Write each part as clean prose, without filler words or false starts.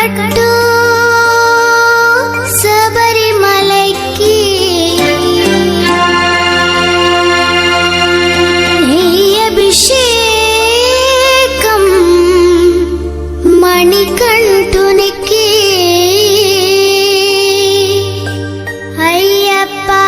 கட்டு சபரிமலைக்கு அபிஷேகம் மணிகண்டுனிக்கு ஐயப்பா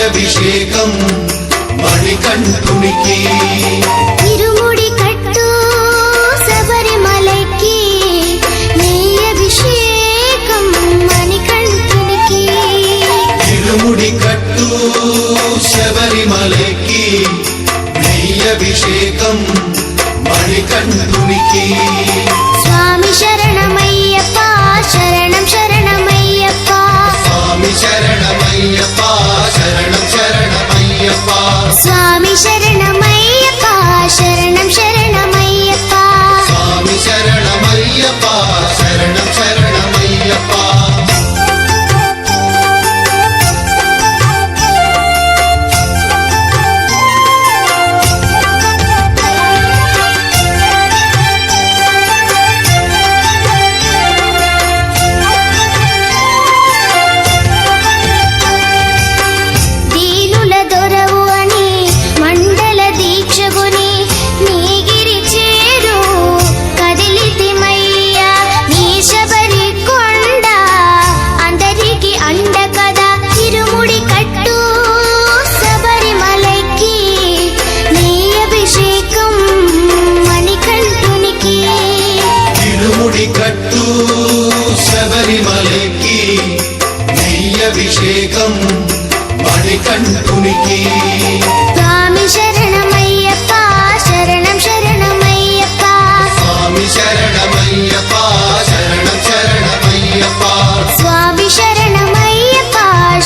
అభిషేకం మణికంఠునికి ఇరుముడి కట్టు శబరిమలకి నెయ్యి అభిషేకం మణికంఠునికి ఇరుముడి కట్టు శబరిమలకి నెయ్యి అభిషేకం మణికంఠునికి స్వామి శరణమయ్యప్ప శరణం శరణమయ్యప్ప స్వామి శరణమయ్యప్ప శరణం శరణమయ్యప్ప స్వామి శరణమయ్యప్ప శరణం శరణమయ్యప్ప స్వామి శరణమయ్యప్ప శరణం శరణమయ్యప్ప కట్టు శబరిమలకి నెయ్యి అభిషేకం మణికంఠునికి స్వామి శరణమయ్యప్ప శరణం శరణమయ్యప్ప స్వామి శరణమయ్యప్ప శరణం శరణమయ్యప్ప స్వామి శరణమయ్యప్ప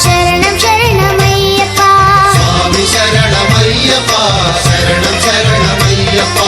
శరణం శరణమయ్యప్ప స్వామి శరణమయ్యప్ప శరణం శరణమయ్యప్ప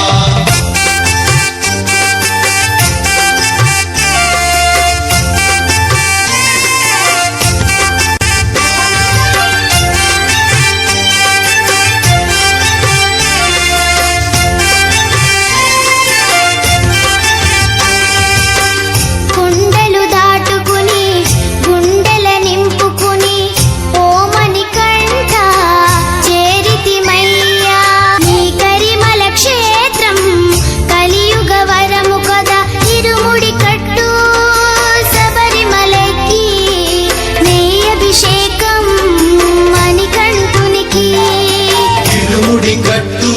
కట్టు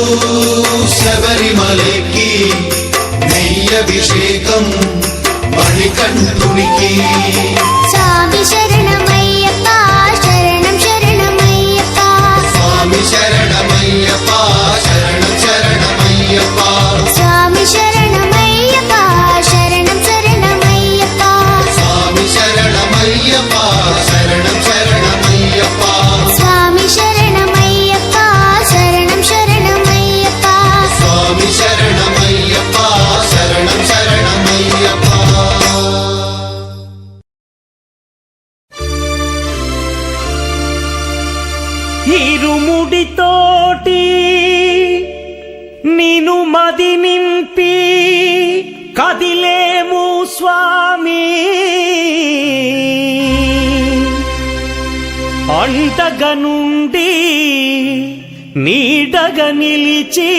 శబరిమలకి నెయ్యి అభిషేకం మణికంఠునికి స్వామి శరణమయ్యప్ప శరణం శరణమయ్యప్ప స్వామి శరణమయ్యప్ప శరణం శరణమయ్యప్ప స్వామి శరణమయ్యప్ప శరణం శరణమయ్యప్ప స్వామి శరణమయ్యప్ప శరణం శరణమయ్యప్ప స్వామి శరణమయ్యప్ప శరణం శరణమయ్యప్ప స్వామి శరణమయ్యప్ప శరణం శరణమయ్యప్ప ఇరుముడితోటి నిను మది నింపి కదిలేము స్వామి అంటగా నుండి నీడగా నిలిచి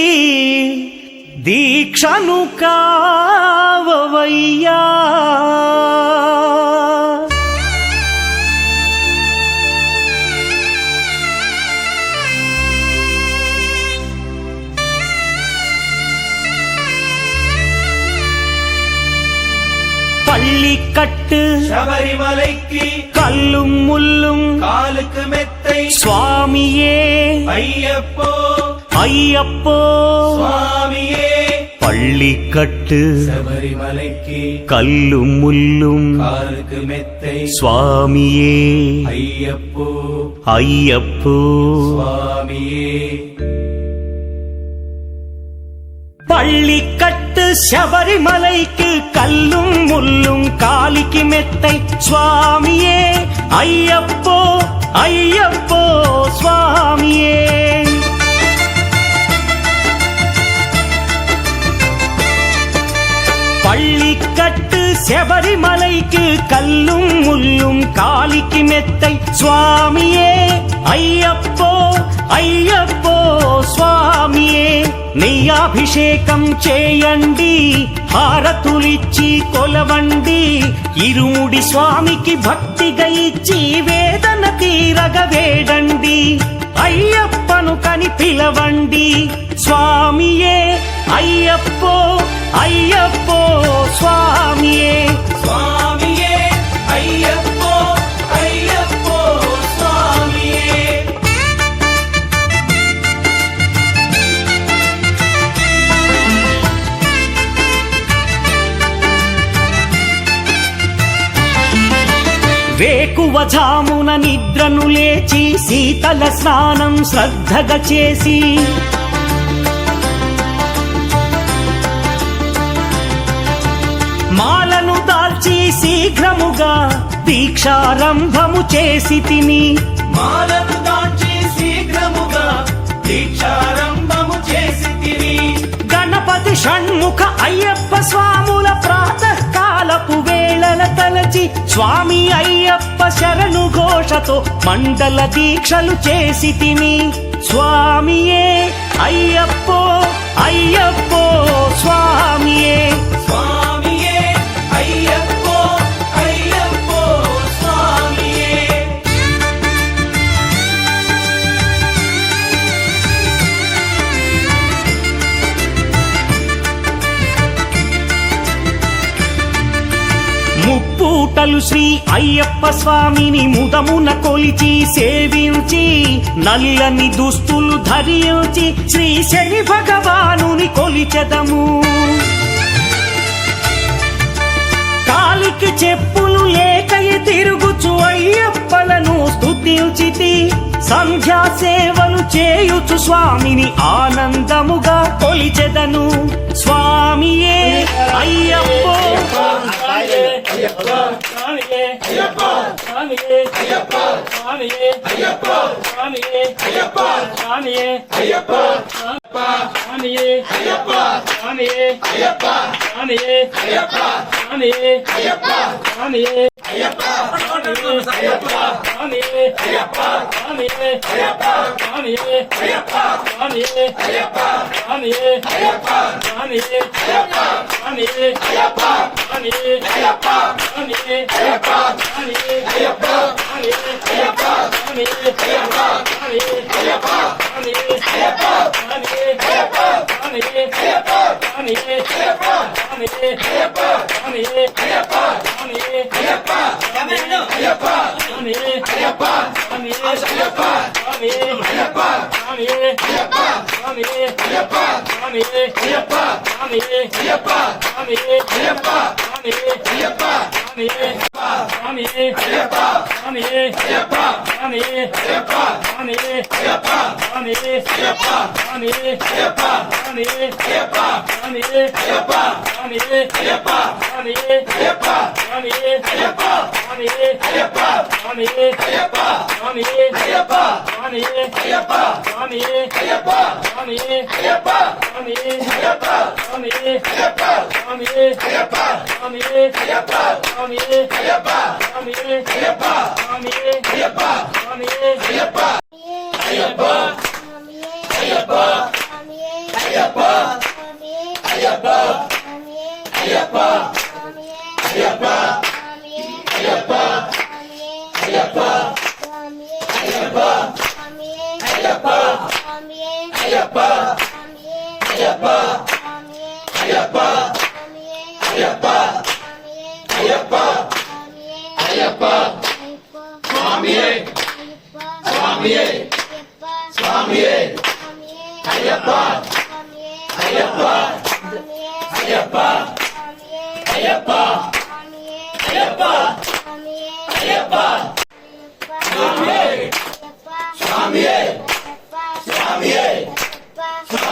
దీక్షను కావవయ్యా பள்ளிக்கட்டு சபரிமலைக்கு கல்லும் முள்ளும் காலுக்கு மெத்தை சுவாமியே ஐயப்போ ஐயப்போ சுவாமியே பள்ளிக்கட்டு சபரிமலைக்கு கல்லும் முள்ளும் காலுக்கு மெத்தை சுவாமியே ஐயப்போ ஐயப்போ சுவாமியே பள்ளிக்கட்டு சபரிமலைக்கு கல்லும் முள்ளும் காலிக்கு மெத்தை சுவாமியே ஐயப்போ ஐயப்போ சுவாமியே பள்ளிக்கட்டு சபரிமலைக்கு கல்லும் முள்ளும் காலிக்கு மெத்தை சுவாமியே ஐயப்போ ஐயப்போ స్వామియే నెయ్యాభిషేకం చేయండి హారతులిచ్చి కొలవండి ఇరుముడి స్వామికి భక్తిగా ఇచ్చి వేదన తీరగ వేడండి అయ్యప్పను కని పిలవండి స్వామియే అయ్యప్పో అయ్యప్పో స్వామియే స్వామియే అయ్యప్పో అయ్యప్పో స్వామియే వేకువజామున నిద్రను లేచి శీతల స్నానం శ్రద్ధగా చేసి మాలను దాల్చి శీఘ్రముగా దీక్షారంభము చేసి తిని మాలను దాల్చి శీఘ్రముగా దీక్షారంభము చేసి తిని గణపతి షణ్ముఖ అయ్యప్ప స్వాముల ప్రాతకాలపు వేళల తలచి స్వామి అయ్యప్ప శరణు ఘోషతో మండల దీక్షలు చేసి తిని స్వామియే అయ్యప్పో అయ్యప్పో స్వామియే స్వామియే అయ్యప్పో అయ్యప్పో స్వామియే ముప్పూటలు శ్రీ అయ్యప్ప స్వామిని ముదమున కొలిచి సేవించి నల్లని దుస్తులు ధరించి శ్రీ శని భగవానుని కొలిచెదము కాలికి చెప్పులు లేకయి తిరుగుచు అయ్యప్పలను స్తుతించితి సంధ్యా సేవలు చేయుచు స్వామిని ఆనందముగా కొలిచెదను స్వామియే అయ్యప్పో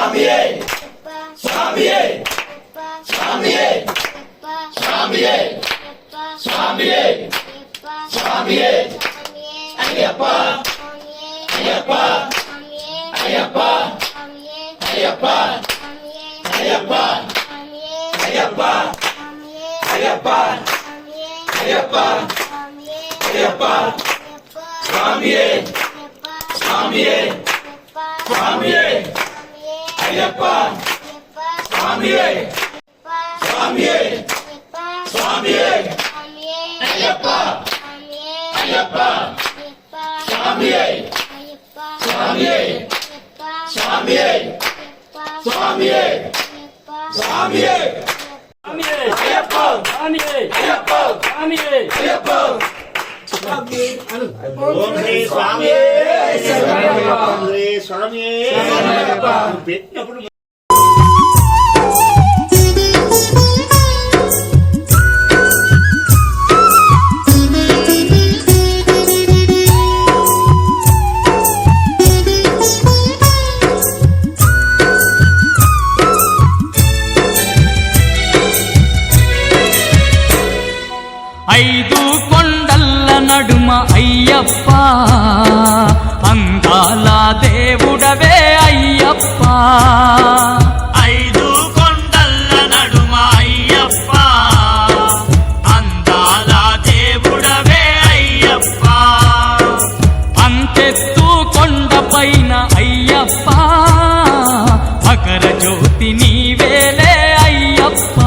స్వామియే స్వామియే స్వామియే స్వామియే స్వామియే స్వామియే అయ్యప్ప అయ్యప్ప అయ్యప్ప అయ్యప్ప అయ్యప్ప అయ్యప్ప అయ్యప్ప అయ్యప్ప అయ్యప్ప స్వామియే స్వామియే స్వామియే అయ్యప్ప స్వామియే స్వామియే స్వామియే అయ్యప్ప అయ్యప్ప స్వామియే స్వామియే స్వామియే స్వామియే స్వామియే అయ్యప్ప అయ్యప్ప అయ్యప్ప ఓం శ్రీ స్వామి స్వామి పెట్టినప్పుడు ఐదు కొండల్ల నడుమ అయ్యప్ప అందాల దేవుడవే అయ్యప్ప ఐదు కొండల్ల నడుమ అయ్యప్ప అందాల దేవుడవే అయ్యప్ప అంతెత్తు కొండపైన అయ్యప్ప మకర జ్యోతి నీవేలే అయ్యప్ప